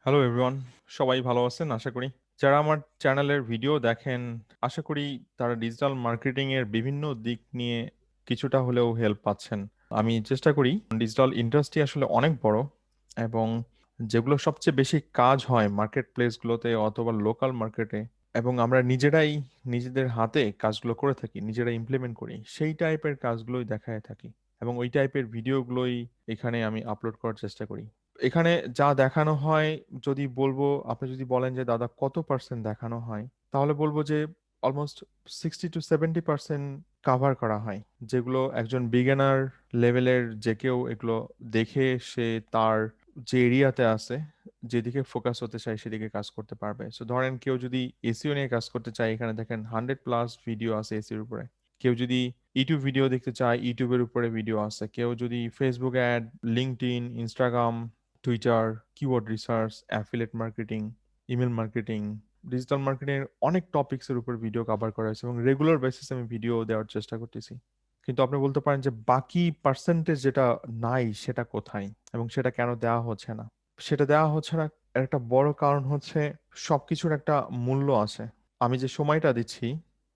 Hello everyone, সবাই ভালো আছেন আশা করি। যারা আমার চ্যানেলের ভিডিও দেখেন, আশা করি তারা ডিজিটাল মার্কেটিং এর বিভিন্ন দিক নিয়ে কিছুটা হলেও হেল্প পাচ্ছেন। আমি চেষ্টা করি, ডিজিটাল ইন্ডাস্ট্রি আসলে অনেক বড় এবং যেগুলো সবচেয়ে বেশি কাজ হয় মার্কেট প্লেসগুলোতে অথবা লোকাল মার্কেটে, এবং আমরা নিজেরাই নিজেদের হাতে কাজগুলো করে থাকি, নিজেরাই ইমপ্লিমেন্ট করি, সেই টাইপের কাজগুলোই দেখায় থাকি এবং ওই টাইপের ভিডিওগুলোই এখানে আমি আপলোড করার চেষ্টা করি। এখানে যা দেখানো হয়, যদি বলবো, আপনি যদি বলেন যে দাদা কত পার্সেন্ট দেখানো হয়, তাহলে বলবো যে অলমোস্ট 60 to 70% কাভার করা হয়, যেগুলো একজন বিগিনার লেভেলের যে কেউ এগুলো দেখে সে তার যে এরিয়াতে আছে, যেদিকে ফোকাস হতে চায় সেদিকে কাজ করতে পারবে। সো ধরেন কেউ যদি এসিও নিয়ে কাজ করতে চায়, এখানে দেখেন 100+ ভিডিও আছে এসির উপরে। কেউ যদি ইউটিউব ভিডিও দেখতে চায়, ইউটিউবের উপরে ভিডিও আছে। কেউ যদি Facebook ad, LinkedIn, Instagram, Twitter, keyword research, affiliate marketing, email marketing, digital marketing এর অনেক টপিকসের উপর ভিডিও কভার করা হয়েছে এবং রেগুলার বেসিসে আমি ভিডিও দেওয়ার চেষ্টা করতেছি। কিন্তু আপনি বলতে পারেন যে বাকি পার্সেন্টেজ যেটা নাই সেটা কোথায় এবং সেটা কেন দেওয়া হচ্ছে না? সেটা দেওয়া হচ্ছে না, এর একটা বড় কারণ হচ্ছে সবকিছুর একটা মূল্য আছে। আমি যে সময়টা দিচ্ছি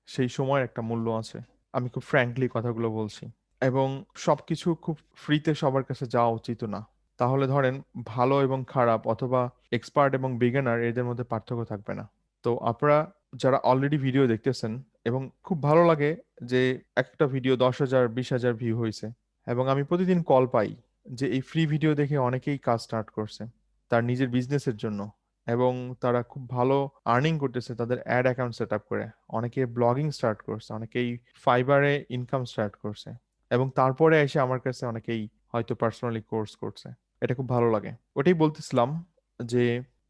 সেই সময়ের একটা মূল্য আছে। আমি খুব ফ্র্যাঙ্কলি কথাগুলো বলছি। এবং সবকিছু খুব ফ্রিতে সবার কাছে যাওয়া উচিত না। তাহলে ধরেন ভালো এবং খারাপ অথবা এক্সপার্ট এবং বিগিনার এদের মধ্যে পার্থক্য থাকবে না। তো আপনারা যারা অলরেডি ভিডিও দেখতেছেন এবং খুব ভালো লাগে যে একটা ভিডিও 10,000 20,000 ভিউ হয়েছে, এবং আমি প্রতিদিন কল পাই যে এই ফ্রি ভিডিও দেখে অনেকেই কাজ স্টার্ট করছে তার নিজের বিজনেসের জন্য, এবং তারা খুব ভালো আর্নিং করতেছে তাদের অ্যাড অ্যাকাউন্ট সেট আপ করে। অনেকে ব্লগিং স্টার্ট করছে, অনেকেই ফাইবারে ইনকাম স্টার্ট করছে, এবং তারপরে এসে আমার কাছে অনেকেই হয়তো পার্সোনালি কোর্স করছে। এটা খুব ভালো লাগে। ওটাই বলতেছিলাম যে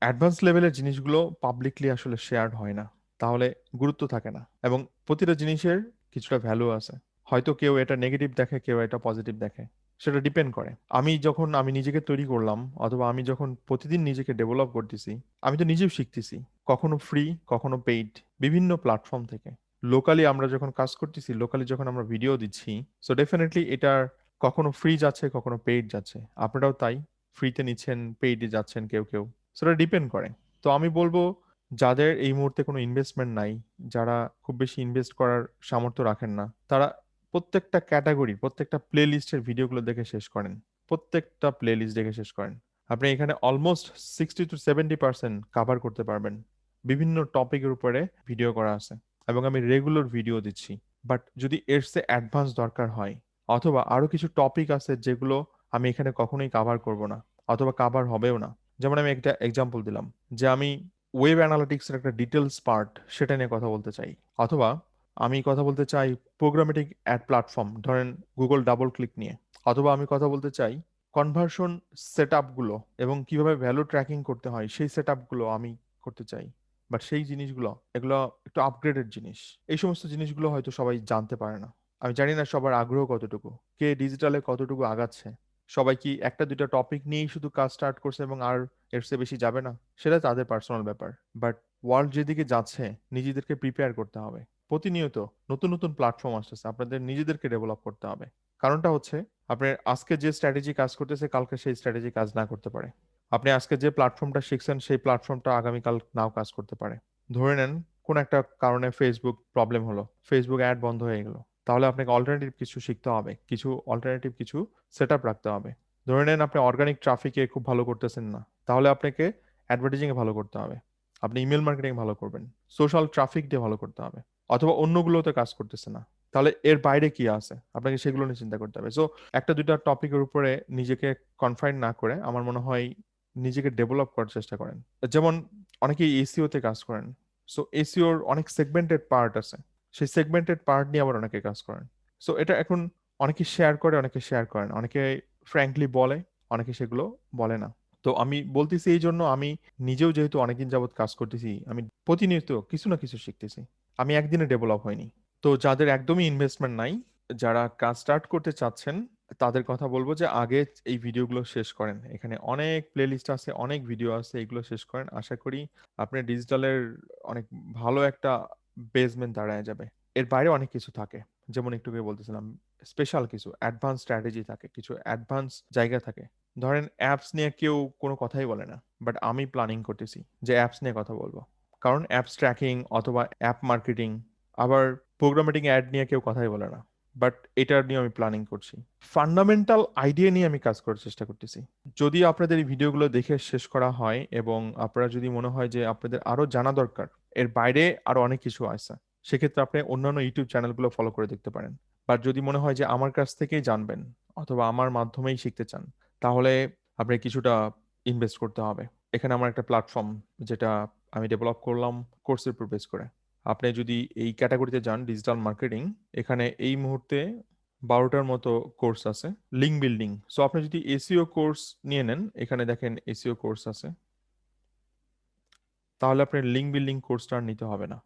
অ্যাডভান্স লেভেলের জিনিসগুলো পাবলিকলি আসলে শেয়ার্ড হয় না, তাহলে গুরুত্ব থাকে না, এবং প্রতিটা জিনিসের কিছুটা ভ্যালু আছে। হয়তো কেউ এটা নেগেটিভ দেখে, কেউ এটা পজিটিভ দেখে, সেটা ডিপেন্ড করে। আমি নিজেকে তৈরি করলাম অথবা আমি যখন প্রতিদিন নিজেকে ডেভেলপ করতেছি, আমি তো নিজেও শিখতেছি, কখনো ফ্রি কখনো পেইড, বিভিন্ন প্ল্যাটফর্ম থেকে। লোকালি আমরা যখন কাজ করতেছি, লোকালি যখন আমরা ভিডিও দিচ্ছি, সো ডেফিনেটলি এটার কখনো ফ্রি যাচ্ছে কখনো পেইড যাচ্ছে। আপনারাও তাই, ফ্রিতে নিচ্ছেন, পেইডে যাচ্ছেন কেউ কেউ, সেটা ডিপেন্ড করে। তো আমি বলবো, যাদের এই মুহূর্তে কোনো ইনভেস্টমেন্ট নাই, যারা খুব বেশি ইনভেস্ট করার সামর্থ্য রাখেন না, তারা প্রত্যেকটা ক্যাটাগরি, প্রত্যেকটা প্লে লিস্টের ভিডিওগুলো দেখে শেষ করেন। প্রত্যেকটা প্লে লিস্ট দেখে শেষ করেন। আপনি এখানে অলমোস্ট 60 to 70% কাভার করতে পারবেন। বিভিন্ন টপিকের উপরে ভিডিও করা আছে এবং আমি রেগুলার ভিডিও দিচ্ছি। বাট যদি এর চেয়ে অ্যাডভান্স দরকার হয় অথবা আরো কিছু টপিক আছে যেগুলো আমি এখানে কখনোই কাভার করব না অথবা কাভার হবেও না, যেমন আমি একটা এক্সাম্পল দিলাম যে আমি ওয়েব অ্যানালিটিক্সের একটা ডিটেলস পার্ট সেটা নিয়ে কথা বলতে চাই, অথবা আমি কথা বলতে চাই প্রোগ্রামেটিক অ্যাড প্ল্যাটফর্ম, ধরেন গুগল ডাবল ক্লিক নিয়ে, অথবা আমি কথা বলতে চাই কনভার্সন সেট আপগুলো এবং কিভাবে ভ্যালু ট্র্যাকিং করতে হয় সেই সেট আপগুলো আমি করতে চাই। বাট সেই জিনিসগুলো, এগুলো একটু আপগ্রেডেড জিনিস। এই সমস্ত জিনিসগুলো হয়তো সবাই জানতে পারে না। আমি জানি না সবার আগ্রহ কতটুকু, কে ডিজিটালে কতটুকু আগাচ্ছে। সবাই কি একটা দুইটা টপিক নিয়েই শুধু কাজ স্টার্ট করছে এবং আর এর চেয়ে বেশি যাবে না? সেটা তাদের পার্সোনাল ব্যাপার। বাট ওয়ার্ল্ড যেদিকে যাচ্ছে, নিজেদেরকে প্রিপেয়ার করতে হবে। প্রতিনিয়ত নতুন নতুন প্ল্যাটফর্ম আসতেছে, আপনাদের নিজেদেরকে ডেভেলপ করতে হবে। কারণটা হচ্ছে, আপনার আজকে যে স্ট্র্যাটেজি কাজ করতেছে কালকে সেই স্ট্র্যাটেজি কাজ না করতে পারে। আপনি আজকে যে প্ল্যাটফর্মটা শিখছেন সেই প্ল্যাটফর্মটা আগামীকাল নাও কাজ করতে পারে। ধরে নেন কোন একটা কারণে ফেসবুক প্রবলেম হলো, ফেসবুক অ্যাড বন্ধ হয়ে গেল, তাহলে আপনাকে অল্টারনেটিভ কিছু শিখতে হবে, কিছু সেট আপ রাখতে হবে। ধরে নেন আপনি অর্গানিক ট্রাফিকে খুব ভালো করতেছেন না, তাহলে আপনাকে অ্যাডভার্টাইজিং এ ভালো করতে হবে। আপনি ইমেল মার্কেটিং ভালো করবেন, সোশ্যাল ট্রাফিক দিয়ে ভালো করতে হবে, অথবা অন্যগুলোতে কাজ করতেছে না, তাহলে এর বাইরে কি আছে আপনাকে সেগুলো নিয়ে চিন্তা করতে হবে। সো একটা দুইটা টপিকের উপরে নিজেকে কনফাইন না করে আমার মনে হয় নিজেকে ডেভেলপ করার চেষ্টা করেন। যেমন অনেকেই এসিও তে কাজ করেন, সো এসিওর অনেক সেগমেন্টেড পার্ট আছে, সেই সেগমেন্টেড পার্ট নিয়ে আবার অনেকে কাজ করেন। সো এটা এখন অনেকে শেয়ার করে, অনেকে শেয়ার করেন, অনেকে ফ্র্যাঙ্কলি বলে, অনেকে সেগুলো বলে না। তো আমি বলতেছি এই জন্য, আমি নিজেও যেহেতু অনেকদিন যাবত কাজ করতেছি, আমি প্রতিনিয়ত কিছু না কিছু শিখতেছি। আমি একদিনে ডেভেলপ হয়নি। তো যাদের একদমই ইনভেস্টমেন্ট নাই, যারা কাজ স্টার্ট করতে চাচ্ছেন, তাদের কথা বলবো যে আগে এই ভিডিওগুলো শেষ করেন। এখানে অনেক প্লেলিস্ট আছে, অনেক ভিডিও আছে, এগুলো শেষ করেন। আশা করি আপনি ডিজিটালের অনেক ভালো একটা বেসমেন্ট দাঁড়ায় যাবে। এর বাইরে অনেক কিছু থাকে। যেমন একটু আগে বলতেছিলাম, স্পেশাল কিছু অ্যাডভান্স স্ট্র্যাটেজি থাকে, কিছু অ্যাডভান্স জায়গা থাকে। ধরেন অ্যাপস নিয়ে কেউ কোনো কথাই বলে না, বাট আমি প্ল্যানিং করতেছি যে অ্যাপস নিয়ে কথা বলবো। কারণ অ্যাপস ট্র্যাকিং অথবা অ্যাপ মার্কেটিং, আবার প্রোগ্রামেটিং অ্যাড নিয়ে কেউ কথাই বলে না, বাট এটার নিয়ে আমি প্ল্যানিং করছি। ফান্ডামেন্টাল আইডিয়া নিয়ে আমি কাজ করার চেষ্টা করতেছি। যদি আপনাদের এই ভিডিওগুলো দেখে শেষ করা হয় এবং আপনারা যদি মনে হয় যে আপনাদের আরো জানা দরকার, এর বাইরে আরো অনেক কিছু আছে, সেক্ষেত্রে আপনি অন্যান্য ইউটিউব চ্যানেলগুলো ফলো করে দেখতে পারেন। বা যদি মনে হয় যে আমার কাছ থেকেই জানবেন অথবা আমার মাধ্যমেই শিখতে চান, তাহলে আপনি কিছুটা ইনভেস্ট করতে হবে। এখানে আমার একটা প্ল্যাটফর্ম, যেটা আমি ডেভেলপ করলাম কোর্সের উপর বেস করে। আপনি যদি এই ক্যাটাগরিতে যান, ডিজিটাল মার্কেটিং, এখানে এই মুহূর্তে 12টার মতো কোর্স আছে। লিঙ্ক বিল্ডিং, সো আপনি যদি এসইও কোর্স নিয়ে নেন, এখানে দেখেন এসইও কোর্স আছে, তাহলে আপনার লিঙ্ক বিল্ডিং কোর্সটা আর নিতে হবে না,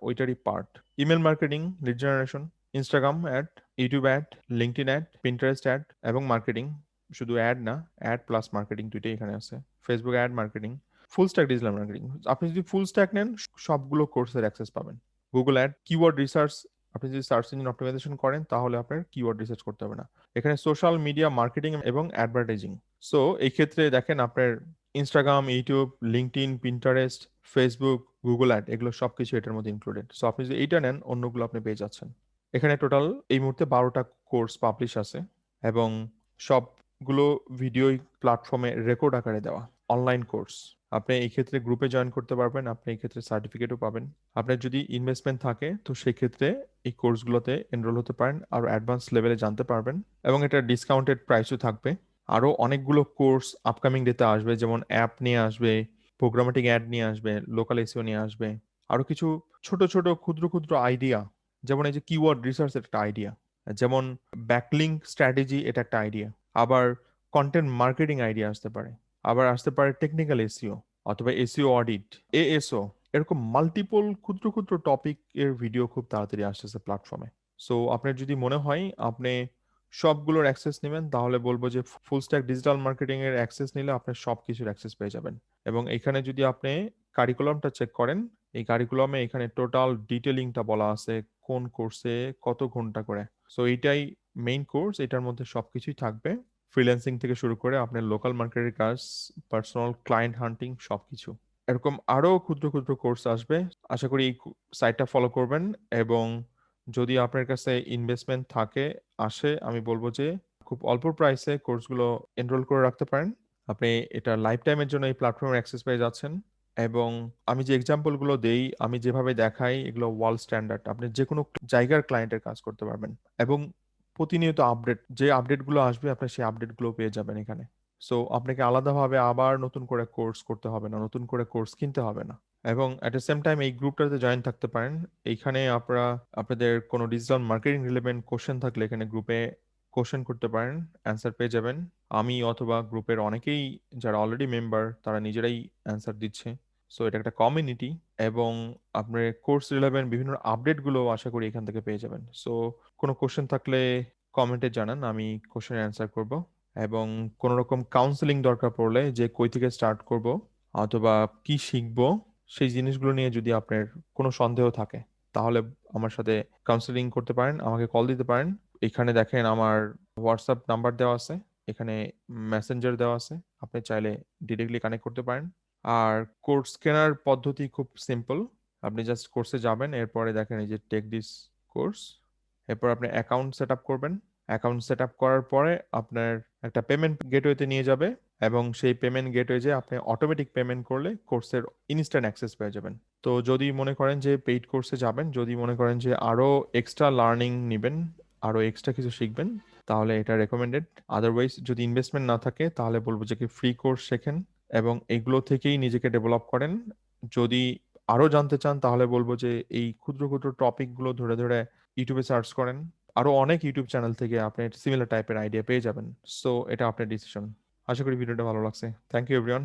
ওইটারই part. Email marketing, lead generation, Instagram ad, YouTube ad, LinkedIn ad, Pinterest ad এবং মার্কেটিং। শুধু অ্যাড না, অ্যাড প্লাস মার্কেটিং দুইটাই এখানে আছে। Facebook ad marketing, full stack digital marketing. আপনি যদি ফুল স্ট্যাক নেন, সবগুলো কোর্সের অ্যাক্সেস পাবেন। গুগল অ্যাড, কিওয়ার্ড রিসার্চ, আপনি যদি সার্চ ইঞ্জিন অপটিমাইজেশন করেন তাহলে আপনার কিওয়ার্ড রিসার্চ করতে হবে না। এখানে সোশ্যাল মিডিয়া মার্কেটিং এবং অ্যাডভার্টাইজিং। সো এই ক্ষেত্রে দেখেন আপনার Instagram, YouTube, LinkedIn, Pinterest, Facebook, Google ad, এগুলো সবকিছু এটার মধ্যে ইনক্লুডেড। সো আপনি যদি এইটা নেন, অন্যগুলো আপনি পেয়ে যাচ্ছেন। এখানে টোটাল এই মুহূর্তে 12টা কোর্স পাবলিশ আছে এবং সবগুলো ভিডিও প্ল্যাটফর্মে রেকর্ড আকারে দেওয়া অনলাইন কোর্স। আপনি এই ক্ষেত্রে গ্রুপে জয়েন করতে পারবেন, আপনি এই ক্ষেত্রে সার্টিফিকেটও পাবেন। আপনার যদি ইনভেস্টমেন্ট থাকে তো সেই ক্ষেত্রে এই কোর্সগুলোতে এনরোল হতে পারেন, আরো অ্যাডভান্স লেভেলে জানতে পারবেন এবং এটা ডিসকাউন্টেড প্রাইসও থাকবে। আরো অনেকগুলো কোর্স আপকামিং ডেতে আসবে, যেমন অ্যাপ নিয়ে আসবে, প্রোগ্রামেটিক অ্যাড নিয়ে আসবে, লোকাল এসইও নিয়ে আসবে, আরো কিছু ছোট ছোট ক্ষুদ্র ক্ষুদ্র আইডিয়া, যেমন এই যে কিওয়ার্ড রিসার্চ একটা আইডিয়া, যেমন ব্যাকলিঙ্ক স্ট্র্যাটেজি এটা একটা আইডিয়া, আবার কন্টেন্ট মার্কেটিং আইডিয়া আসতে পারে, আবার আসতে পারে টেকনিক্যাল এসইও অথবা এসইও অডিট, এএসও। এরকম মাল্টিপল ক্ষুদ্র ক্ষুদ্র টপিক এর ভিডিও খুব তাড়াতাড়ি আসতেছে প্ল্যাটফর্মে। সো আপনার যদি মনে হয় আপনি সবগুলোর অ্যাক্সেস নেবেন, তাহলে বলবো যে ফুল স্ট্যাক ডিজিটাল মার্কেটিং এর অ্যাক্সেস নিলে আপনি সবকিছুর অ্যাক্সেস পেয়ে যাবেন। এবং এখানে যদি আপনি কারিকুলামটা চেক করেন, এই কারিকুলামে এখানে টোটাল ডিটেলিংটা বলা আছে কোন কোর্সে কত ঘন্টা করে। সো এইটাই মেইন কোর্স, এটার মধ্যে সবকিছুই থাকবে, ফ্রিল্যান্সিং থেকে শুরু করে আপনার লোকাল মার্কেটের কাজ, পার্সোনাল ক্লায়েন্ট হান্টিং, সবকিছু। এরকম আরো ক্ষুদ্র ক্ষুদ্র কোর্স আসবে। আশা করি এই সাইটটা ফলো করবেন এবং যদি আপনার কাছে ইনভেস্টমেন্ট থাকে, আসে, আমি বলবো যে খুব অল্প প্রাইসে কোর্সগুলো এনরোল করে রাখতে পারেন। আপনি এটা লাইফ টাইমের জন্য এই প্ল্যাটফর্মের অ্যাক্সেস পেয়ে যাচ্ছেন। এবং আমি যে এক্সাম্পল গুলো দেই, আমি যেভাবে দেখাই, এগুলো ওয়ার্ল্ড স্ট্যান্ডার্ড, আপনি যে কোনো জায়গার ক্লায়েন্টের কাজ করতে পারবেন এবং প্রতিনিয়ত আপডেট, যে আপডেটগুলো আসবে আপনি সেই আপডেটগুলো পেয়ে যাবেন এখানে। সো আপনাকে আলাদাভাবে আবার নতুন করে কোর্স করতে হবে না, নতুন করে কোর্স কিনতে হবে না। এবং অ্যাট দ্য সেম টাইম এই গ্রুপটাতে জয়েন থাকতে পারেন। এইখানে আপনারা আপনাদের কোনো ডিজিটাল মার্কেটিং রিলেভেন্ট কোশ্চেন থাকলে এখানে গ্রুপে কোশ্চেন করতে পারেন, অ্যান্সার পেয়ে যাবেন। আমি অথবা গ্রুপের অনেকেই যারা অলরেডি মেম্বার, তারা নিজেরাই অ্যান্সার দিচ্ছে। সো এটা একটা কমিউনিটি এবং আপনার কোর্স রিলেভেন্ট বিভিন্ন আপডেটগুলো আশা করি এখান থেকে পেয়ে যাবেন। সো কোনো কোশ্চেন থাকলে কমেন্টে জানান, আমি কোশ্চেনের অ্যান্সার করব। এবং কোনো রকম কাউন্সেলিং দরকার পড়লে, যে কই থেকে স্টার্ট করব অথবা কি শিখবো, সেই জিনিসগুলো নিয়ে যদি আপনার কোনো সন্দেহ থাকে, তাহলে আমার সাথে কাউন্সেলিং করতে পারেন, আমাকে কল দিতে পারেন। এখানে দেখেন আমার হোয়াটসঅ্যাপ নাম্বার দেওয়া আছে, এখানে মেসেঞ্জার দেওয়া আছে, আপনি চাইলে ডিরেক্টলি কানেক্ট করতে পারেন। আর কোর্স কেনার পদ্ধতি খুব সিম্পল। আপনি জাস্ট কোর্সে যাবেন, এরপরে দেখেন এই যে টেক দিস কোর্স, এরপর আপনি অ্যাকাউন্ট সেট আপ করবেন। অ্যাকাউন্ট সেট আপ করার পরে আপনার একটা পেমেন্ট গেটওয়েতে নিয়ে যাবে এবং সেই পেমেন্ট গেটওয়ে যে আপনি অটোমেটিক পেমেন্ট করলে কোর্সের ইনস্ট্যান্ট অ্যাক্সেস পেয়ে যাবেন। তো যদি মনে করেন যে পেইড কোর্সে যাবেন, যদি মনে করেন যে আরো এক্সট্রা লার্নিং নেবেন, আরো এক্সট্রা কিছু শিখবেন, তাহলে এটা রেকমেন্ডেড। আদারওয়াইজ যদি ইনভেস্টমেন্ট না থাকে, তাহলে বলবো যে কি ফ্রি কোর্স শেখেন এবং এগুলো থেকেই নিজেকে ডেভেলপ করেন। যদি আরো জানতে চান, তাহলে বলবো যে এই ক্ষুদ্র ক্ষুদ্র টপিক গুলো ধরে ধরে ইউটিউবে সার্চ করেন। আরো অনেক ইউটিউব চ্যানেল থেকে আপনি সিমিলার টাইপের আইডিয়া পেয়ে যাবেন। সো এটা আপনার ডিসিশন। আশা করি ভিডিওটা ভালো লাগছে। Thank you everyone.